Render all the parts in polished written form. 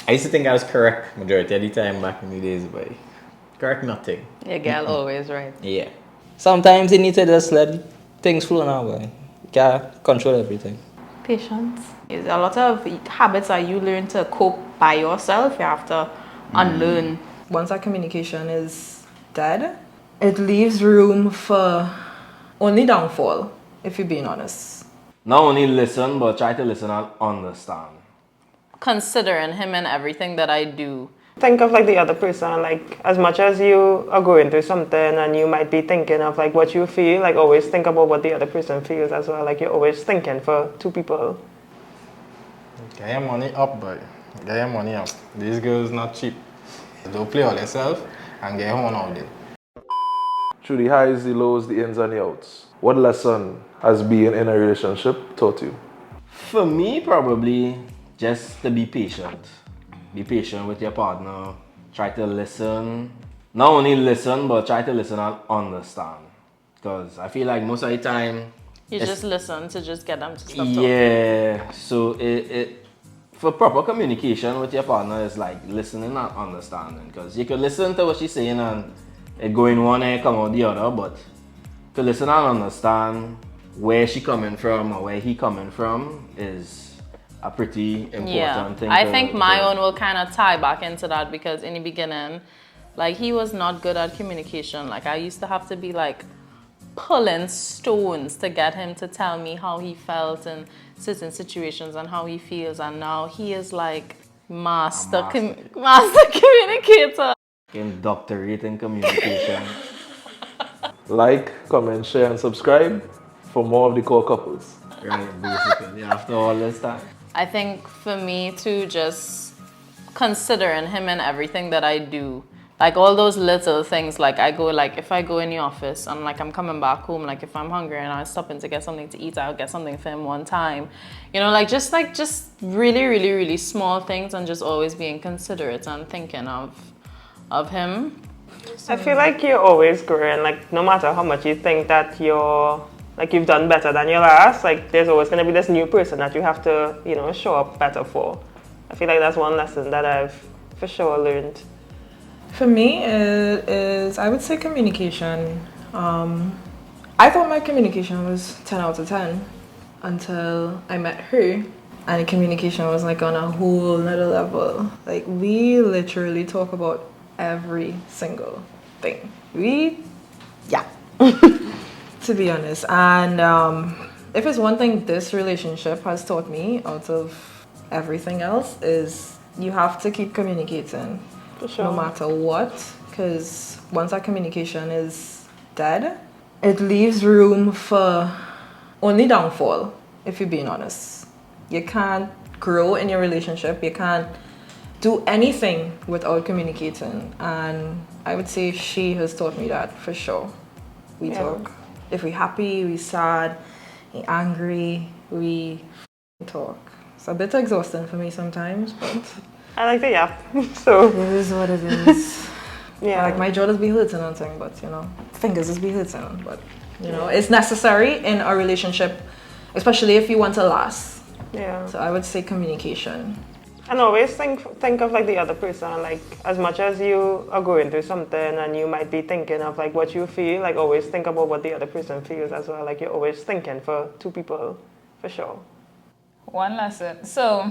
I used to think I was correct majority of the time back in the days, but correct nothing. Your girl always right. Yeah. Sometimes you need to just let things flow now, boy. You can't control everything. Patience. There's a lot of habits that you learn to cope by yourself. You have to unlearn. Once that communication is dead, it leaves room for only downfall, if you're being honest. Not only listen, but try to listen and understand. Considering him and everything that I do. Think of like the other person, like as much as you are going through something and you might be thinking of like what you feel, like always think about what the other person feels as well. Like you're always thinking for two people. Get your money up, boy. Get your money up. These girls not cheap. Don't play all yourself and get one out there. Through the highs, the lows, the ins and the outs, what lesson has being in a relationship taught you? For me, probably just to be patient. Be patient with your partner. Try to listen. Not only listen, but try to listen and understand. Because I feel like most of the time... You just listen to just get them to stop talking. Yeah. So for proper communication with your partner is like listening and understanding. Because you could listen to what she's saying and it go in one ear, come out the other. But to listen and understand where she coming from or where he coming from is a pretty important thing. I think my own will kind of tie back into that because in the beginning, like he was not good at communication. Like I used to have to be like pulling stones to get him to tell me how he felt in certain situations and how he feels. And now he is like master communicator. In doctorate in communication. Like, comment, share and subscribe for more of the core couples. Right, basically, after all this time. I think for me too, just considering him and everything that I do, like all those little things, like I go, like if I go in the office and like I'm coming back home, like if I'm hungry and I stop in to get something to eat, I'll get something for him one time, you know, like just really, really, really small things and just always being considerate and thinking of him. I feel like you're always growing, like no matter how much you think that you've done better than your last, like there's always going to be this new person that you have to, you know, show up better for. I feel like that's one lesson that I've for sure learned. For me, it is, I would say communication. I thought my communication was 10 out of 10 until I met her. And the communication was like on a whole nother level. Like we literally talk about every single thing. To be honest. And if it's one thing this relationship has taught me out of everything else is you have to keep communicating. For sure. No matter what. Because once that communication is dead, it leaves room for only downfall, if you're being honest. You can't grow in your relationship. You can't do anything without communicating. And I would say she has taught me that for sure. We talk. If we're happy, we sad, we angry, we talk. It's a bit exhausting for me sometimes, but I like the yap, so it is what it is. yeah. Like my jaw just be hurting and thing, but you know, fingers just be hurting, but you know, it's necessary in a relationship, especially if you want to last. Yeah. So I would say communication. And always think of like the other person, like as much as you are going through something and you might be thinking of like what you feel, like always think about what the other person feels as well. Like you're always thinking for two people, for sure. One lesson. So,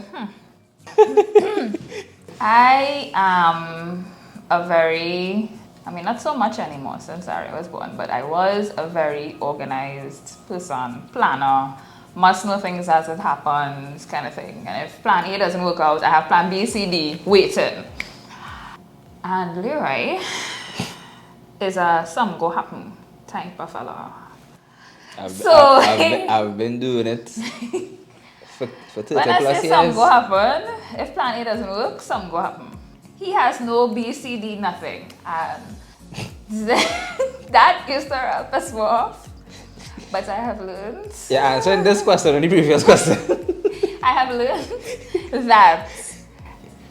I am a very, not so much anymore since Ari was born, but I was a very organized person, planner. Must know things as it happens, kind of thing. And if plan A doesn't work out, I have plan B, C, D waiting. And Leroy is a some go happen type of fella. I've been doing it for 30 when I plus say years. some go happen, if plan A doesn't work, some go happen. He has no B, C, D, nothing. And that gives her a piss off. But I have learned. Yeah, answering this question and the previous question. I have learned that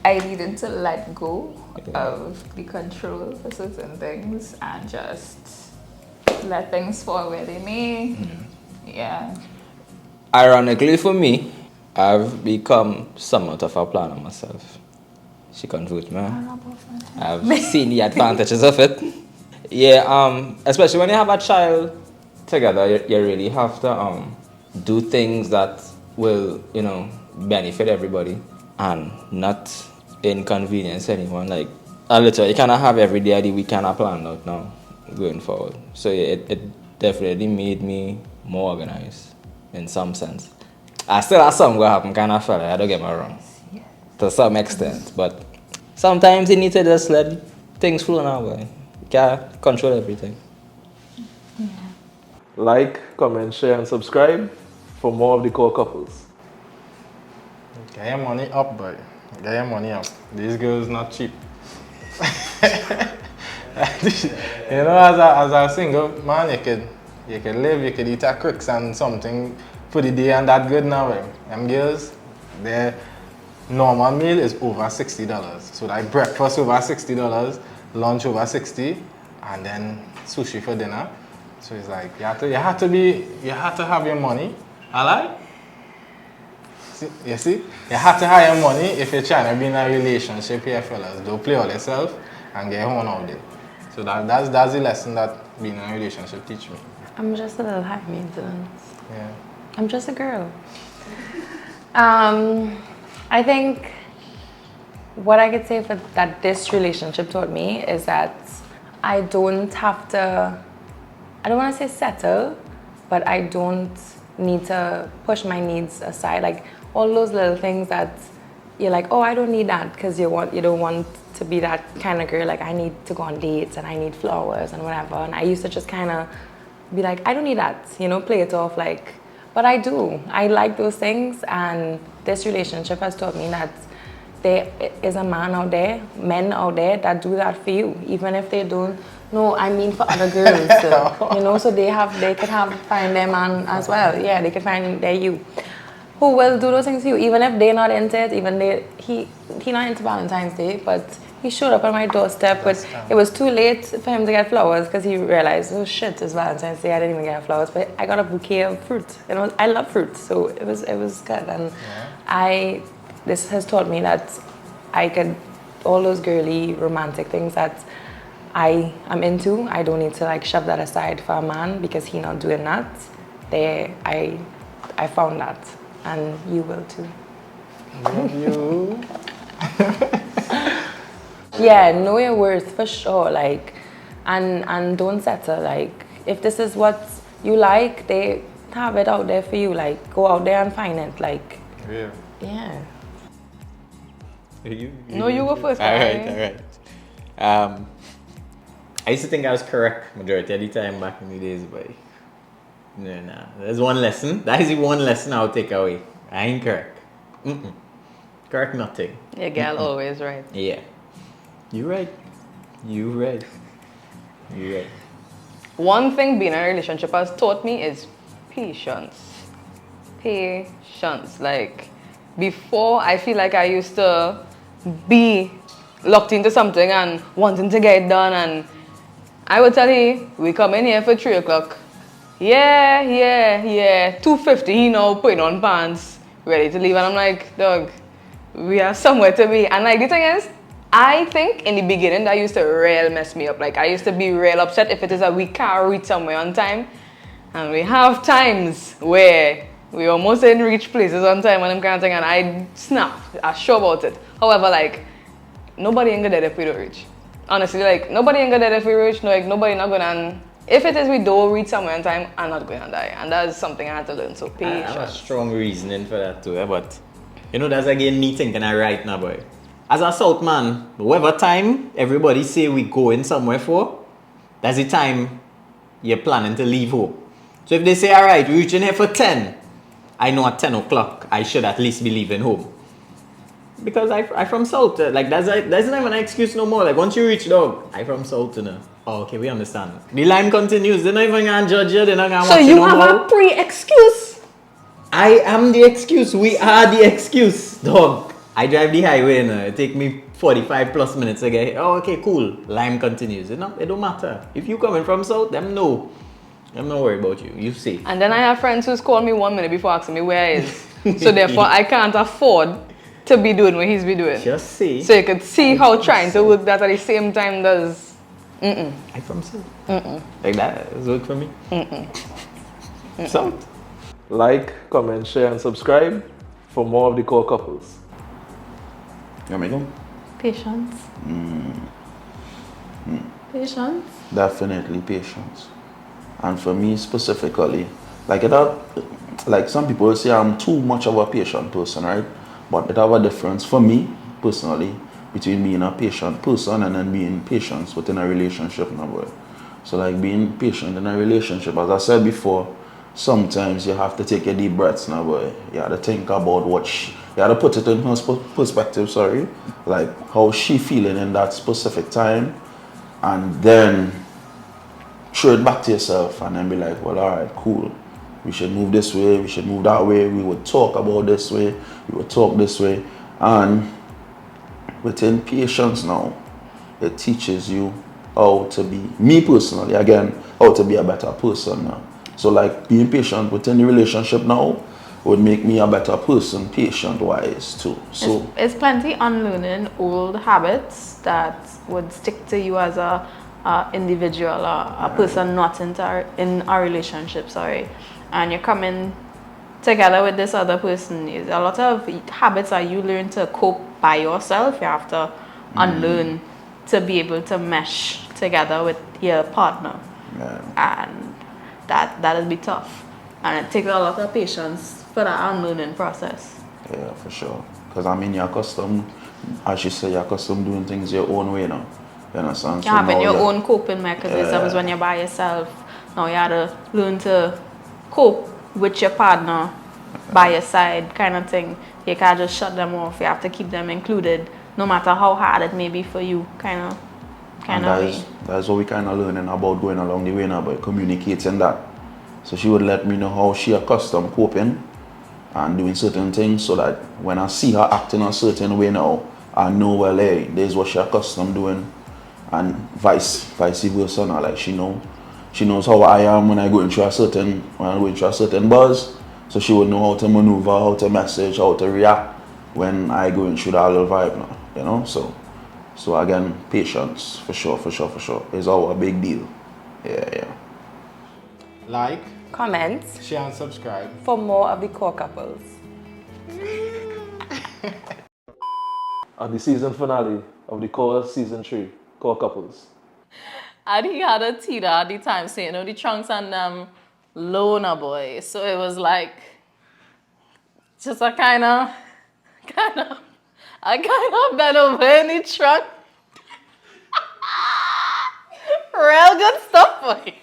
I needed to let go of the control for certain things and just let things fall where they may. Yeah. Ironically for me, I've become somewhat of a planner myself. she convert me. I've seen the advantages of it. Yeah, especially when you have a child together, you really have to do things that will, benefit everybody and not inconvenience anyone. Like, a little, you cannot have every day of the week kind of planned out now going forward. So yeah, it definitely made me more organized in some sense. I still have some what happen kind of fella, I don't get me wrong. To some extent, but sometimes you need to just let things flow now, boy. You can't control everything. Like, comment, share, and subscribe for more of the core couples. Get your money up, boy. Get your money up. These girls not cheap. As a single man, you could live, you could eat a cricks and something for the day and that good now. Them girls, their normal meal is over $60. So like breakfast over $60, lunch over $60, and then sushi for dinner. So it's like you have to have your money. Alright? You see? You have to have your money if you're trying to be in a relationship here, fellas. Don't play all yourself and get home out there. So that's the lesson that being in a relationship teach me. I'm just a little high maintenance. Yeah. I'm just a girl. I think what I could say that this relationship taught me is that I don't want to say settle, but I don't need to push my needs aside. Like all those little things that you're like, oh, I don't need that, because you don't want to be that kind of girl. Like I need to go on dates and I need flowers and whatever. And I used to just kind of be like, I don't need that, play it off like, but I do. I like those things, and this relationship has taught me that there is a men out there that do that for you, even if they don't. No, I mean for other girls, so they could find their man as well. Yeah, they could find their you, who will do those things to you, even if they're not into it. He not into Valentine's Day, but he showed up on my doorstep. But it was too late for him to get flowers because he realized, oh shit, it's Valentine's Day. I didn't even get flowers, but I got a bouquet of fruit. I love fruit, so it was good. And this has taught me that I could, all those girly romantic things that I am into, I don't need to like shove that aside for a man because he's not doing that. I found that, and you will too. Love you. Yeah, know your worth for sure. Like, and don't settle. Like, if this is what you like, they have it out there for you. Like, go out there and find it. Like, yeah. No, you go first. All right. I used to think I was correct majority of the time back in the days, but no. There's one lesson. That is the one lesson I'll take away. I ain't correct. Correct nothing. Your girl always right. Yeah. You right. One thing being in a relationship has taught me is patience. Like, before, I feel like I used to be locked into something and wanting to get it done, and I would tell you, we come in here for 3 o'clock. Yeah. 2:50, he now putting on pants, ready to leave, and I'm like, dog, we have somewhere to be. And like, the thing is, I think in the beginning that used to real mess me up. Like, I used to be real upset if it is that we can't reach somewhere on time. And we have times where we almost didn't reach places on time and I'm kind of thing, and I snap. I'm sure about it. However, like, nobody ain't gonna if we don't reach. Honestly, like, nobody ain't gonna if we reach. No, like, nobody not gonna. If it is we don't reach somewhere on time, I'm not gonna die. And that's something I had to learn. So patience. I have a strong reasoning for that too, but that's again me thinking right now, boy. As a South man, whatever time everybody say we going somewhere for, that's the time you're planning to leave home. So if they say, all right, we're reaching here for 10, I know at 10 o'clock I should at least be leaving home. Because I from South, like that's not even an excuse no more. Like once you reach dog, I from South, Oh, okay, we understand. The line continues. They're not even gonna judge you. They're not gonna watch you. So you have a pre-excuse. I am the excuse. We are the excuse, dog. I drive the highway and it take me 45 plus minutes to get here. Oh, okay, cool. Line continues. It don't matter. If you coming from South, them know. I'm not worried about you. You see. And then I have friends who's called me 1 minute before asking me where I is. So therefore, I can't afford to be doing what he's be doing. Just say. So you could see how trying to work that at the same time does. I from so. Like that is work for me. So. Like, comment, share, and subscribe for more of the core couples. You want me to go? Patience. Patience. Definitely patience. And for me specifically, like it have, like some people will say I'm too much of a patient person, right? But it have a difference for me personally between being a patient person and then being patient within a relationship, no boy. So like being patient in a relationship, as I said before, sometimes you have to take a deep breaths, no boy. You have to think about you have to put it in her perspective, sorry, like how she feeling in that specific time, and then throw it back to yourself and then be like, well, all right, cool. We should move this way, we should move that way, we would talk about this way, we would talk this way. And within patience now, it teaches you how to be, me personally, again, how to be a better person now. So like being patient within the relationship now would make me a better person, patient-wise too. So It's plenty unlearning old habits that would stick to you as a individual or a person not in a relationship, sorry. And you're coming together with this other person. There's a lot of habits that you learn to cope by yourself. You have to unlearn to be able to mesh together with your partner. And that'll be tough. And it takes a lot of patience for that unlearning process. yeah, for sure. Because I mean, you're accustomed, as you say, you're accustomed doing things your own way now. You understand? You're having your own coping mechanisms when you're by yourself. Now you have to learn to cope with your partner by your side, kind of thing. You can't just shut them off. You have to keep them included, no matter how hard it may be for you, kind of way. That's what we kind of learning about going along the way now, about communicating that. So she would let me know how she accustomed coping and doing certain things, so that when I see her acting a certain way now, I know, well, hey, this is what she accustomed doing, and vice versa now. Like she knows how I am when I go into a certain buzz, so she would know how to maneuver, how to message, how to react when I go into that little vibe now, you know. So again, patience for sure is our big deal. Yeah. Like, Comment share, and subscribe. for more of the core couples. On the season finale of the core season 3, core couples. And he had a Tita at the time saying, the trunks and them loner boy. So it was like just a kind of bent over in the trunk. Real good stuff, boy.